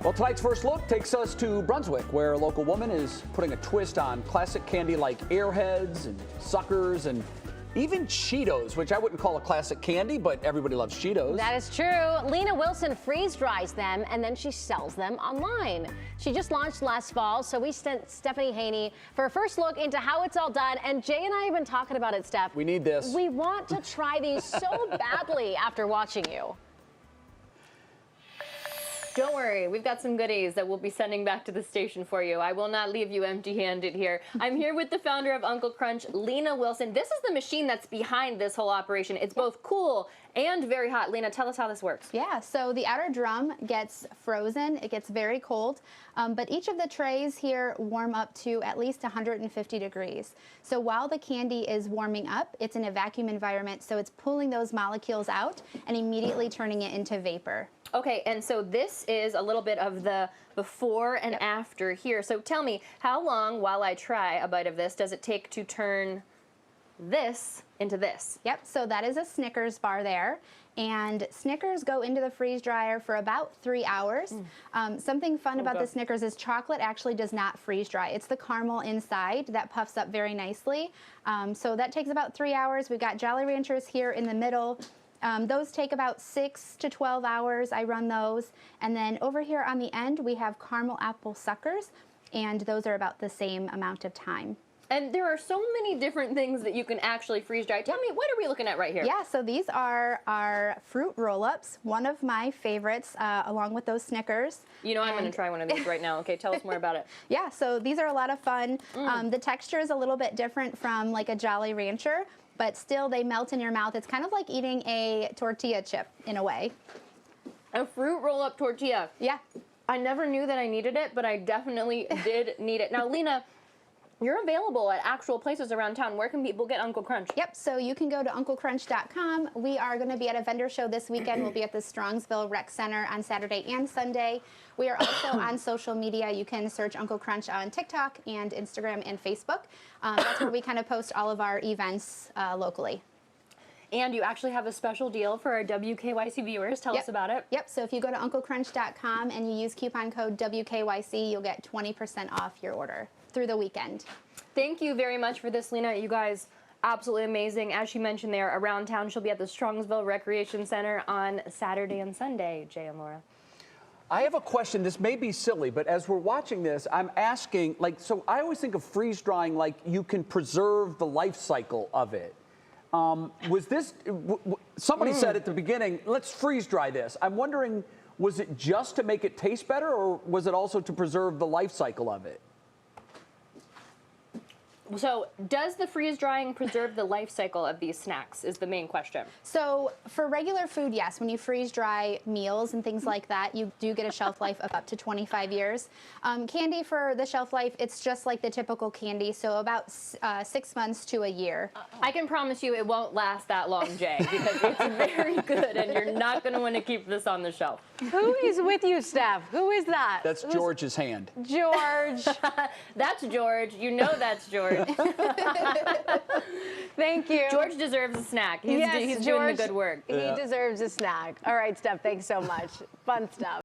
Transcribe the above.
Well, tonight's first look takes us to Brunswick, where a local woman is putting a twist on classic candy like Airheads and Suckers and even Cheetos, which I wouldn't call a classic candy, but everybody loves Cheetos. That is true. Lena Wilson freeze dries them and then she sells them online. She just launched last fall, so we sent Stephanie Haney for a first look into how it's all done. And Jay and I have been talking about it, Steph. We need this. We want to try these so badly after watching you. Don't worry, we've got some goodies that we'll be sending back to the station for you. I will not leave you empty-handed here. I'm here with the founder of Uncle Crunch, Lena Wilson. This is the machine that's behind this whole operation. It's both cool and very hot. Lena, tell us how this works. Yeah, so the outer drum gets frozen. It gets very cold, but each of the trays here warm up to at least 150 degrees. So while the candy is warming up, it's in a vacuum environment, so it's pulling those molecules out and immediately turning it into vapor. Okay, and so this is a little bit of the before and after here. So tell me, how long, while I try a bite of this, does it take to turn this into this? Yep, so that is a Snickers bar there. And Snickers go into the freeze dryer for about 3 hours. Something fun about the Snickers is chocolate actually does not freeze dry. It's the caramel inside that puffs up very nicely. So that takes about 3 hours. We've got Jolly Ranchers here in the middle. Those take about 6 to 12 hours. I run those. And then over here on the end, we have caramel apple suckers, and those are about the same amount of time. And there are so many different things that you can actually freeze dry. Tell me, what are we looking at right here? Yeah, so these are our fruit roll-ups, one of my favorites, along with those Snickers. You know, I'm going to try one of these right now. Okay, tell us more about it. Yeah, so these are a lot of fun. The texture is a little bit different from like a Jolly Rancher, but still they melt in your mouth. It's kind of like eating a tortilla chip in a way. A fruit roll-up tortilla. Yeah. I never knew that I needed it, but I definitely did need it. Now, Lena, you're available at actual places around town. Where can people get Uncle Crunch? Yep, so you can go to unclecrunch.com. We are going to be at a vendor show this weekend. We'll be at the Strongsville Rec Center on Saturday and Sunday. We are also on social media. You can search Uncle Crunch on TikTok and Instagram and Facebook. That's where we kind of post all of our events locally. And you actually have a special deal for our WKYC viewers. Tell us about it. Yep, so if you go to unclecrunch.com and you use coupon code WKYC, you'll get 20% off your order through the weekend. Thank you very much for this, Lena. You guys, absolutely amazing. As she mentioned, they're around town. She'll be at the Strongsville Recreation Center on Saturday and Sunday. Jay and Laura. I have a question. This may be silly, but as we're watching this, I'm asking, like, so I always think of freeze drying like you can preserve the life cycle of it. Was this, somebody said at the beginning, let's freeze dry this. I'm wondering, was it just to make it taste better, or was it also to preserve the life cycle of it? So, does the freeze drying preserve the life cycle of these snacks is the main question. So for regular food, yes, when you freeze dry meals and things like that, you do get a shelf life of up to 25 years. Candy, for the shelf life, it's just like the typical candy, so about 6 months to a year. I can promise you it won't last that long, Jay, because it's very good and you're not going to want to keep this on the shelf. Who is with you, Steph? Who is that? That's George's hand. George. That's George. You know that's George. Thank you. George deserves a snack. He's doing the good work. He deserves a snack. All right, Steph, thanks so much. Fun stuff.